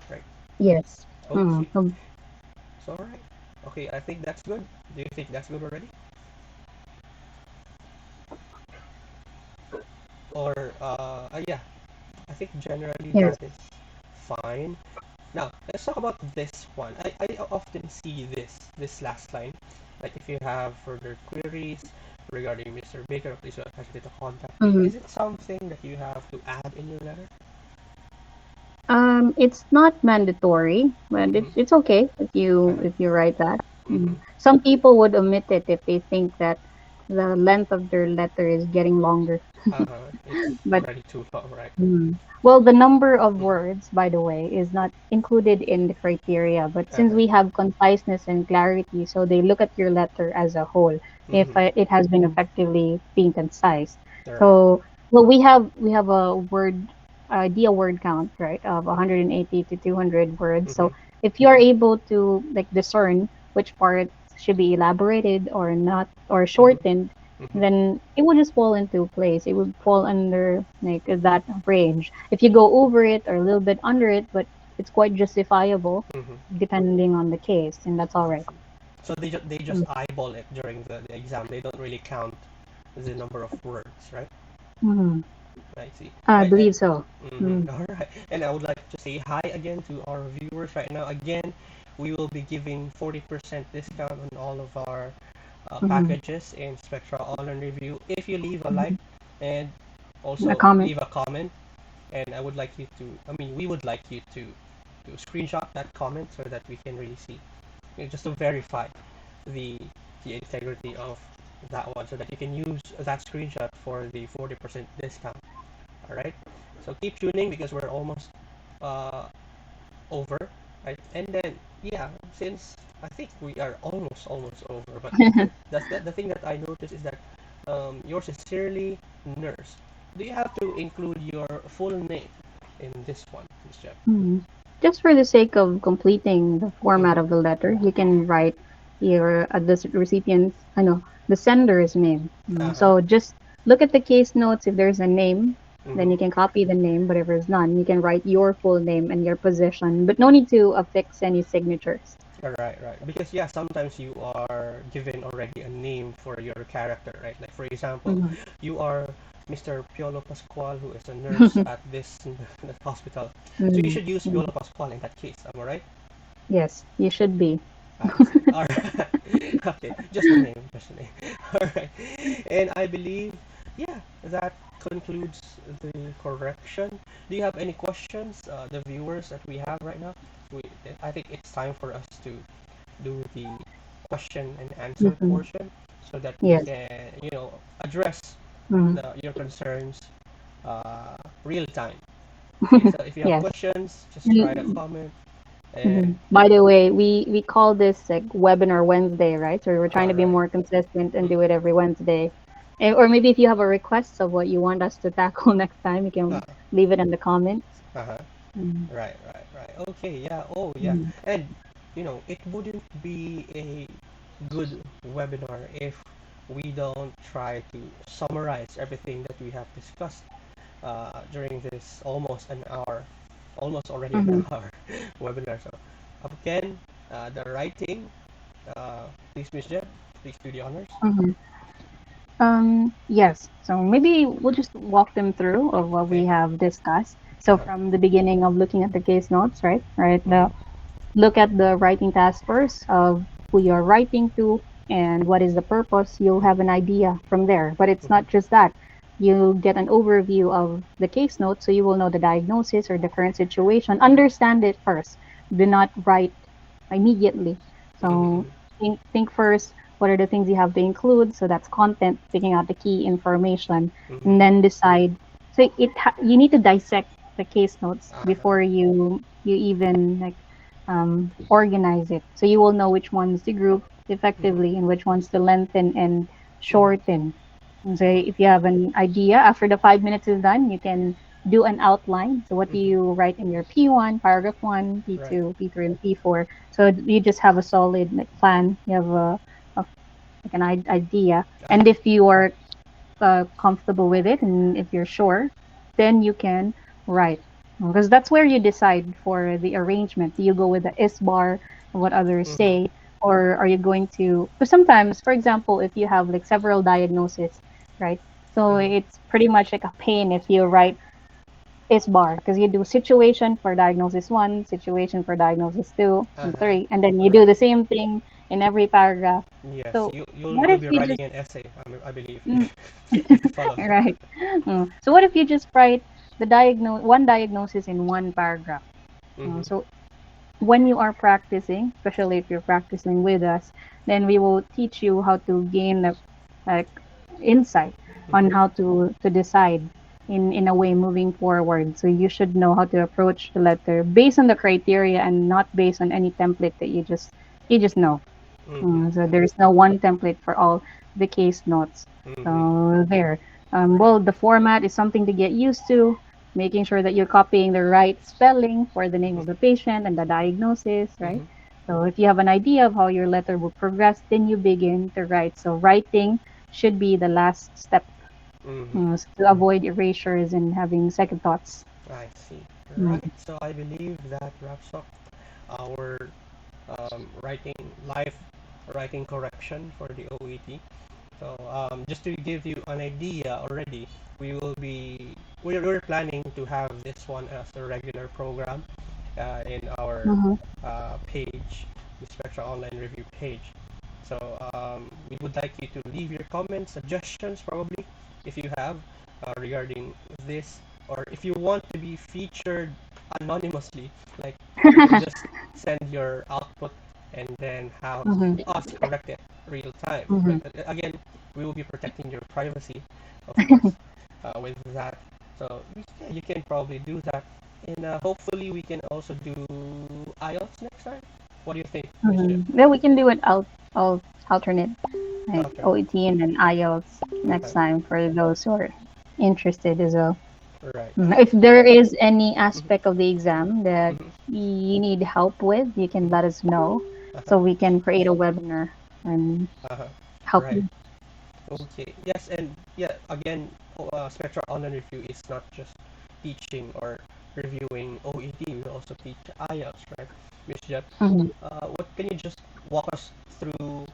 right? Yes. Okay. Mm-hmm. So, all right. Okay, I think that's good. Do you think that's good already? Or, yeah, I think generally Yes. that is fine. Now, let's talk about this one. I often see this last line. Like if you have further queries regarding Mr. Baker, please don't hesitate to contact me. Mm-hmm. Is it something that you have to add in your letter? It's not mandatory, but Mm-hmm. it's okay Uh-huh. if you write that. Mm-hmm. Some people would omit it if they think that the length of their letter is getting longer. Uh-huh. It's But already too long, right? well, the number of Mm-hmm. words, by the way, is not included in the criteria. But since Uh-huh. we have conciseness and clarity, so they look at your letter as a whole if Mm-hmm. it has been effectively being concise. All right. So, well, we have a word idea word count, right, of 180 to 200 words. Mm-hmm. So if you are able to like discern which parts should be elaborated or not or Mm-hmm. shortened, Mm-hmm. then it would just fall into place. It would fall under like that range. If you go over it or a little bit under it, but it's quite justifiable Mm-hmm. depending on the case, and that's all I right. see. So they just eyeball it during the exam. They don't really count the number of words, right? Mm-hmm. I see. I Right. believe so. Mm-hmm. All right. And I would like to say hi again to our viewers right now. Again, we will be giving 40% discount on all of our Mm-hmm. packages in Spectra Online Review if you leave a like Mm-hmm. and A also comment. leave a comment. And I would like you to, I mean, we would like you to screenshot that comment so that we can really see, just to verify the the integrity of that one, so that you can use that screenshot for the 40% discount. All right. So keep tuning because we're almost uh, over, right? And then yeah, since I think we are almost over, but the thing that I noticed is that yours sincerely nurse. Do you have to include your full name in this one, Miss Jeff? Mhm. Just for the sake of completing the format Mm-hmm. of the letter, you can write your the recipient's, I know, the sender's name. Uh-huh. So just look at the case notes. If there's a name, then Mm-hmm. you can copy the name. But if there's none, you can write your full name and your position, but no need to affix any signatures. Right, right. Because yeah, sometimes you are given already a name for your character, right? Like for example, Mm-hmm. you are Mr. Piolo Pascual, who is a nurse at this hospital. So you should use Mm-hmm. Piolo Pascual in that case. Am I right? Yes, you should be. I see. All right. Okay, just the name, just the name. All right. And I believe, yeah, that concludes the correction. Do you have any questions, the viewers that we have right now? We, I think it's time for us to do the question and answer Hmm. portion so that we Yes. can, address Hmm. your concerns real time. Okay, so if you have Yes. questions, just write a And, comment and mhm. By the way, we call this like webinar Wednesday, right? So we're trying all to be right. more consistent and Mm, do it every Wednesday. Or maybe if you have a request of what you want us to tackle next time, you uh, can leave it in the comments. uh-huh. Mm. Right. Okay, yeah. Oh, yeah. Mm. And it wouldn't be a good webinar if we don't try to summarize everything that we have discussed during this almost an hour, almost already an Mhm. hour webinar. So, again, the writing, please, Miss Jeb, please do the honors. Mhm. Yes. So maybe we'll just walk them through of what Okay. we have discussed. So Uh-huh. from the beginning of looking at the case notes, right? Right. Mm-hmm. Look at the writing task first of who you're writing to and what is the purpose. You'll have an idea from there. But it's Mm-hmm. not just that. You get an overview of the case note so you will know the diagnosis or the current situation. Understand it first. Do not write immediately. Mm-hmm. So think first what are the things you have to include. So that's content, picking out the key information, Mm-hmm. and then decide. So you need to dissect the case notes Uh-huh. before you even like organize it. So you will know which ones to group Mm-hmm. effectively and which ones to lengthen and Mm-hmm. shorten. And so if you have an idea, after the 5 minutes is done, you can do an outline. So what do Mm-hmm. you write in your P1, paragraph 1, Right. P2, P3, and P4? So you just have a solid like plan. You have like an idea. Uh-huh. And if you are comfortable with it and if you're sure, then you can write. Because that's where you decide for the arrangement. Do you go with the is bar, what others Mm-hmm. say, or are you going to? Because sometimes, for example, if you have like several diagnoses, right? So Mm-hmm. it's pretty much like a pain if you write is bar because you do situation for diagnosis one, situation for diagnosis two, and Uh-huh. three, and then you do Right. the same thing in every paragraph. Yes, So you'll what you'll if be you writing just an essay, I believe, mm, if you follow that. right? So what if you just write the one diagnosis in one paragraph? Mm-hmm. So when you are practicing, especially if you're practicing with us, then we will teach you how to gain the like insight on Mm-hmm. how to decide in a way moving forward. So you should know how to approach the letter based on the criteria and not based on any template that you just know. Mm-hmm. So I there's see. no one template for all the case notes. Mm-hmm. So there. Well, the format is something to get used to, making sure that you're copying the right spelling for the name Mm-hmm. of the patient and the diagnosis, right? Mm-hmm. So if you have an idea of how your letter will progress, then you begin to write. So writing should be the last step, Mm-hmm. so to avoid erasures and having second thoughts. I see. Mm. Right. So I believe that wraps up our writing live writing correction for the OET. So just to give you an idea already, we're planning to have this one as a regular program in our Mm-hmm. page, the Spectra Online Review page. So we would like you to leave your comments, suggestions probably, if you have, regarding this, or if you want to be featured anonymously, like you can just send your output and then have Mm-hmm. us correct it real time. Mm-hmm. But again, we will be protecting your privacy, of course, with that. So yeah, you can probably do that, and hopefully we can also do IELTS next time. What do you think, Miss Jeff? Then we can do it alternate, like Alternate. OET and then IELTS next Okay. time for those who are interested as well. Right. If there is any Mhm, aspect of the exam that mhm, you need help with, you can mhm. let us know Uh-huh. so we can create a webinar and Uh-huh. help Right. you. Okay. Yes, and yeah, again, Spectra Online Review is not just teaching or reviewing OET. We also teach IELTS, right, Miss Jeff? Hmm. What can you just walk us through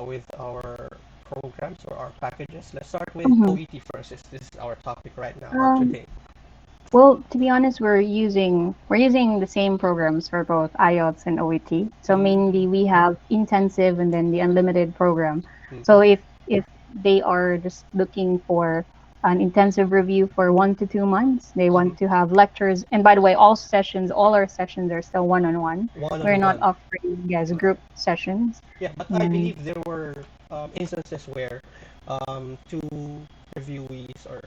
with our programs or our packages? Let's start with Hmm. OET first. This is our topic right now or Um, today. Well, to be honest, we're using the same programs for both IELTS and OET. So mainly Mm-hmm. we have intensive and then the unlimited program. So Mm-hmm. if they are just looking for an intensive review for 1 to 2 months, they Mm-hmm. want to have lectures. And by the way, all our sessions are still one-on-one. One We're on not one. offering as group sessions. Yeah, but I And believe there were instances where two reviewees or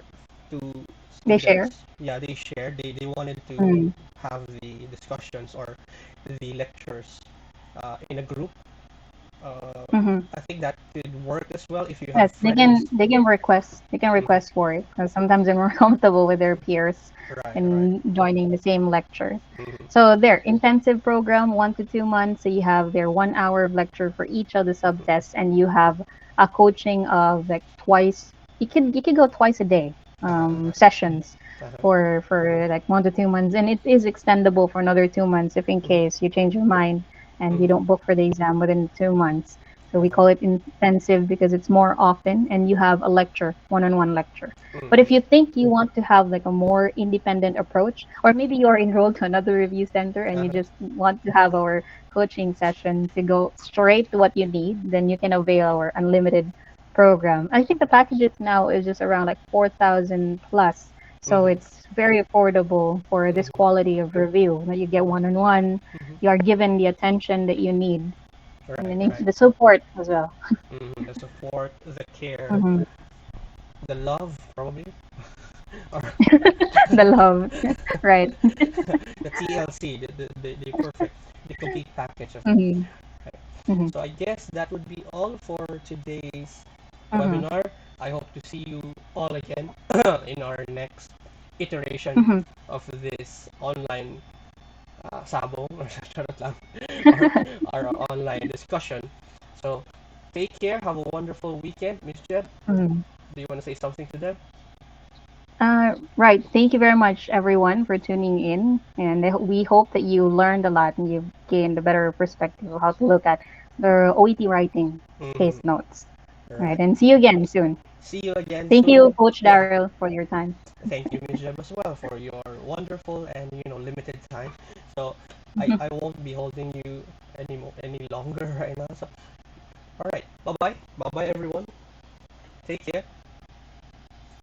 two they share. students, yeah, they shared, they wanted to Mm, have the discussions or the lectures in a group. mhm. I think that could work as well if you have Yes, they friends. can they can request they can Mhm. request for it because sometimes they're more comfortable with their peers Right, right. in joining the same lecture. Mhm. So their intensive program, 1 to 2 months. So you have their 1 hour of lecture for each of the subtests, and you have a coaching of like twice. You could go twice a day Right. sessions Uh-huh. for like 1 to 2 months, and it is extendable for another 2 months if in Mhm. case you change your mind and you Mhm. don't book for the exam within 2 months. So we call Uh-huh. it intensive because it's more often and you have a lecture, one-on-one lecture. But Mhm. if you think you want to have like a more independent approach, or maybe you're enrolled to another review center and you Uh-huh. just want to have our coaching session to go straight to what you need, then you can avail our unlimited program. I think the packages now is just around like 4,000 plus. So Mhm. it's very affordable for this Mhm. quality of review. That you get one-on-one, Mhm. you are given the attention that you need and Right, then right. the support as well. Mhm. The support, the care, Hmm. the love, probably, or The love, right? the TLC, the perfect, the complete package of it. Hmm. Right. Hmm. So I guess that would be all for today's Hmm. webinar. I hope to see you all again in our next iteration Hmm. of this online sabong or charot lang, or our online discussion. So take care. Have a wonderful weekend, Miss Jeb. Hmm. Do you want to say something to them? Right. Thank you very much, everyone, for tuning in. And we hope that you learned a lot and you've gained a better perspective of how to look at the OET writing Mm-hmm. case notes. All Right. right. And see you again soon. See you again Thank you, soon. Coach Yeah. Daryl, for your time. Thank you, Miss Jeb, as well for your wonderful and limited time. So I won't be holding you any longer right now. So all right. Bye bye. Bye bye, everyone. Take care.